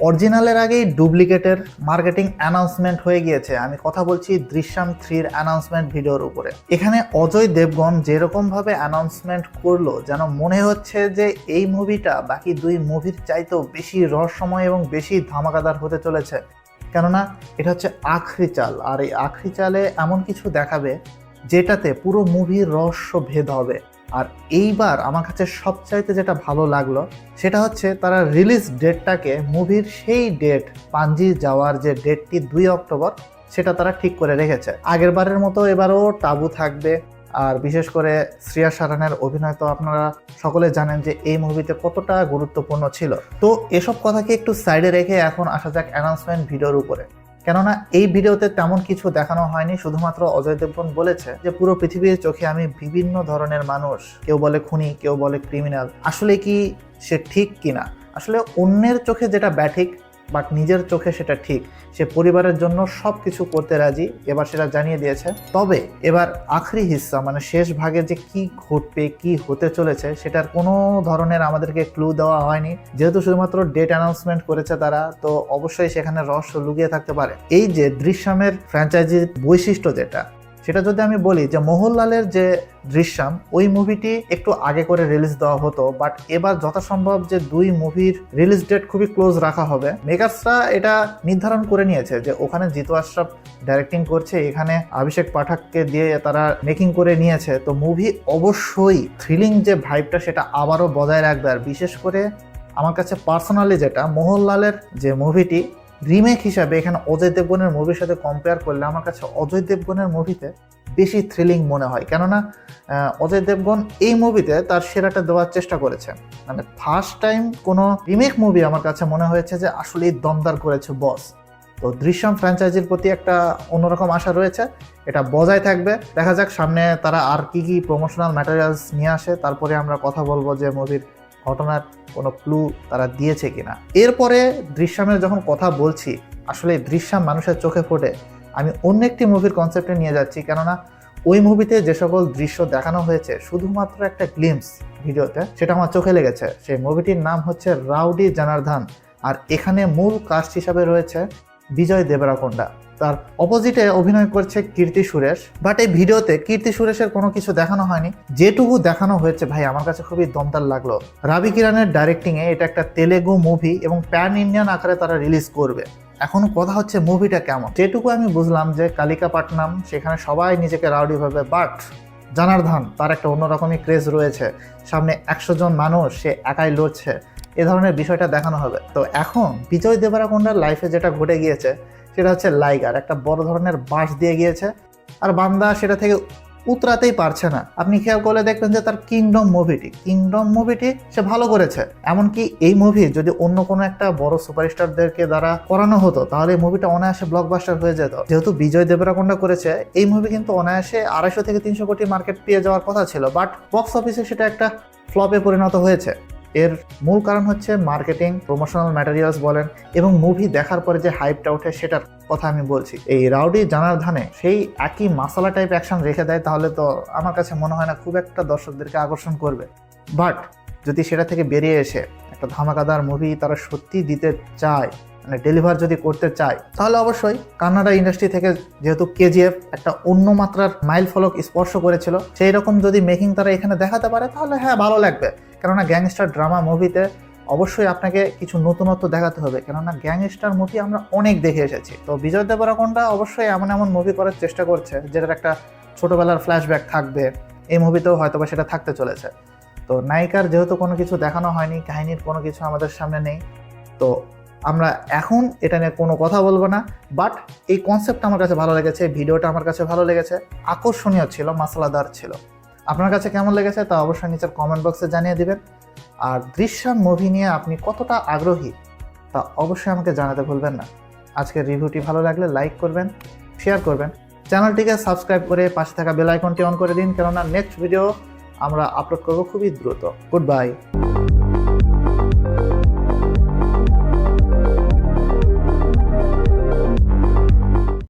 অরিজিনালের আগেই ডুপ্লিকেটের marketing announcement হয়ে গিয়েছে। আমি কথা বলছি দৃশ্যম 3-র অ্যানাউন্সমেন্ট ভিডিওর উপরে। এখানে অজয় দেবগন যেরকম ভাবে অ্যানাউন্সমেন্ট করলো যেন মনে হচ্ছে যে এই মুভিটা বাকি দুই মুভির চাইতেও বেশি রহস্যময় এবং বেশি ধামাকাদার হতে চলেছে। কেননা এটা হচ্ছে আখরি চাল, আর এই আখরি চালে এমন কিছু দেখাবে যেটাতে পুরো মুভির রহস্য ভেদ হবে। আর এইবার আমার কাছে সবচাইতে যেটা ভালো লাগলো সেটা হচ্ছে তারা রিলিজ ডেটটাকে মুভির সেই ডেট পাঞ্জি যাওয়ার যে ডেটটি 2 অক্টোবর সেটা তারা ঠিক করে রেখেছে। আগের বারের মতো এবারও টাবু থাকবে। আর বিশেষ করে শ্রেয়া শারানের অভিনয় তো আপনারা সকলে জানেন যে এই মুভিতে কতটা গুরুত্বপূর্ণ ছিল। তো এসব কথাকে একটু সাইডে রেখে এখন আসা যাক অ্যানাউন্সমেন্ট ভিডিওর উপরে। কেননা এই ভিডিওতে তেমন কিছু দেখানো হয়নি, শুধুমাত্র অজয় দেবগন বলেছে যে পুরো পৃথিবীর চোখে আমি বিভিন্ন ধরনের মানুষ, কেউ বলে খুনি, কেউ বলে ক্রিমিনাল। আসলে কি সে ঠিক কিনা? আসলে অন্যের চোখে যেটা ব্যাঠিক বাট নিজের চোখে সেটা ঠিক। সে পরিবারের জন্য সব কিছু করতে রাজি, এবার সেটা জানিয়ে দিয়েছে। তবে এবার আখরি হিস্সা মানে শেষ ভাগে যে কি ঘটবে, কি হতে চলেছে সেটার কোনো ধরনের আমাদেরকে ক্লু দেওয়া হয়নি। যেহেতু শুধুমাত্র ডেট অ্যানাউন্সমেন্ট করেছে তারা, তো অবশ্যই সেখানে রহস্য লুকিয়ে থাকতে পারে। এই যে দৃশ্যমের ফ্র্যাঞ্চাইজির বৈশিষ্ট্য যেটা, সেটা যদি আমি বলি যে মোহনলালের যে দৃশ্যম ওই মুভিটি একটু আগে করে রিলিজ দেওয়া হতো, বাট এবার যথাসম্ভব যে দুই মুভির রিলিজ ডেট খুবই ক্লোজ রাখা হবে। মেকার্সরা এটা নির্ধারণ করে নিয়েছে যে ওখানে জিতু আশরাফ ডাইরেক্টিং করছে, এখানে অভিষেক পাঠককে দিয়ে তারা মেকিং করে নিয়েছে। তো মুভি অবশ্যই থ্রিলিং যে ভাইবটা সেটা আবারও বজায় রাখবে। আর বিশেষ করে আমার কাছে পার্সোনালি যেটা মোহনলালের যে মুভিটি রিমেক হিসাবে এখানে অজয় দেবগনের মুভির সাথে কম্পেয়ার করলে আমার কাছে অজয় দেবগনের মুভিতে বেশি থ্রিলিং মনে হয়। কেননা অজয় দেবগন এই মুভিতে তার সেরাটা দেওয়ার চেষ্টা করেছে। মানে ফার্স্ট টাইম কোনো রিমেক মুভি আমার কাছে মনে হয়েছে যে আসলেই দমদার করেছে বস। তো দৃশ্যম ফ্র্যাঞ্চাইজির প্রতি একটা অন্যরকম আশা রয়েছে, এটা বজায় থাকবে। দেখা যাক সামনে তারা আর কি কি প্রমোশনাল ম্যাটেরিয়ালস নিয়ে আসে, তারপরে আমরা কথা বলবো যে মুভির ঘটনার কোনো ক্লু তারা দিয়েছে কিনা। এরপরে দৃশ্যমের যখন কথা বলছি, আসলে দৃশ্যম মানুষের চোখে ফোটে, আমি অন্য একটি মুভির কনসেপ্টে নিয়ে যাচ্ছি। কেননা ওই মুভিতে যে সকল দৃশ্য দেখানো হয়েছে শুধুমাত্র একটা গ্লিমস ভিডিওতে, সেটা আমার চোখে লেগেছে। সেই মুভিটির নাম হচ্ছে রাউডি জনার্দন। আর এখানে মূল কাস্ট হিসাবে রয়েছে বিজয় দেবরাকোন্ডা, তার অপোজিটে অভিনয় করছে কীর্তি সুরেশ। বাট এই ভিডিওতে কীর্তি সুরেশের কোনো কিছু দেখানো হয়নি। যেটুকু দেখানো হয়েছে ভাই আমার কাছে খুবই দমদার লাগলো। রাবি কিরণের ডাইরেক্টিংয়ে এটা একটা তেলেগু মুভি এবং প্যান ইন্ডিয়ান আকারে তারা রিলিজ করবে। এখন কথা হচ্ছে মুভিটা কেমন। যেটুকু আমি বুঝলাম যে কালিকাপাটনাম, সেখানে সবাই নিজেকে রাউডি ভাবে, বাট জনার্দন তার একটা অন্যরকমই ক্রেজ রয়েছে। সামনে 100 জন মানুষ, সে একাই লড়ছে, এ ধরনের বিষয়টা দেখানো হবে। তো এখন বিজয় দেবরাকোন্ডার লাইফে যেটা ঘটে গিয়েছে সেটা হচ্ছে লাইগার একটা বড় ধরনের বাঁশ দিয়ে গিয়েছে, আর বান্দা সেটা থেকে উতরাতেই পারছে না। আপনি খেয়াল করলে দেখবেন যে তার কিংডম মুভিটি সে ভালো করেছে। এমনকি এই মুভি যদি অন্য কোনো একটা বড় সুপারস্টারদেরকে দ্বারা করানো হতো তাহলে এই মুভিটা অনায়াসে ব্লকবাস্টার হয়ে যেত। যেহেতু বিজয় দেবরাকোন্ডা করেছে, এই মুভি কিন্তু অনায়াসে 250 থেকে 300 কোটি মার্কেট পেয়ে যাওয়ার কথা ছিল, বাট বক্স অফিসে সেটা একটা ফ্লপে পরিণত হয়েছে। এর মূল কারণ হচ্ছে মার্কেটিং, প্রমোশনাল ম্যাটেরিয়ালস বলেন, এবং মুভি দেখার পরে যে হাইপটা ওঠে সেটার কথা আমি বলছি। এই রাউডি জনার্দনে সেই একই মাসালা টাইপ অ্যাকশন রেখে দেয় তাহলে তো আমার কাছে মনে হয় না খুব একটা দর্শকদেরকে আকর্ষণ করবে। বাট যদি সেটা থেকে বেরিয়ে এসে একটা ধামাকাদার মুভি তারা সত্যি দিতে চায়, মানে ডেলিভার যদি করতে চায়, তাহলে অবশ্যই কান্নাডা ইন্ডাস্ট্রি থেকে, যেহেতু কেজিএফ একটা অন্য মাত্রার মাইল ফলক স্পর্শ করেছিল, সেই রকম যদি মেকিং তারা এখানে দেখাতে পারে তাহলে হ্যাঁ ভালো লাগবে। কেননা গ্যাংস্টার ড্রামা মুভিতে অবশ্যই আপনাকে কিছু নতুনত্ব দেখাতে হবে, কেননা গ্যাংস্টার মুভি আমরা অনেক দেখে এসেছি। তো বিজয় দেবরাকোন্ডা অবশ্যই এমন মুভি করার চেষ্টা করছে যেটার একটা ছোটবেলার ফ্ল্যাশব্যাক থাকবে। এই মুভিতেও হয়তো বা সেটা থাকতে চলেছে। তো নায়িকার যেহেতু কোনো কিছু দেখানো হয়নি, কাহিনীর কোনো কিছু আমাদের সামনে নেই, তো আমরা এখন এটা নিয়ে কোনো কথা বলবো না। বাট এই কনসেপ্টটা আমার কাছে ভালো লেগেছে, ভিডিওটা আমার কাছে ভালো লেগেছে, আকর্ষণীয় ছিল, মশলাদার ছিল। আপনার কাছে কেমন লেগেছে তা অবশ্যই নিচের কমেন্ট বক্সে জানিয়ে দিবেন। আর দৃশ্যম মুভি নিয়ে আপনি কতটা আগ্রহী তা অবশ্যই আমাকে জানাতে ভুলবেন না। আজকের রিভিউটি ভালো লাগলে লাইক করবেন, শেয়ার করবেন, চ্যানেলটিকে সাবস্ক্রাইব করে পাশে থাকা বেল আইকনটি অন করে দিন, কেননা নেক্সট ভিডিও আমরা আপলোড করব খুবই দ্রুত। Good bye.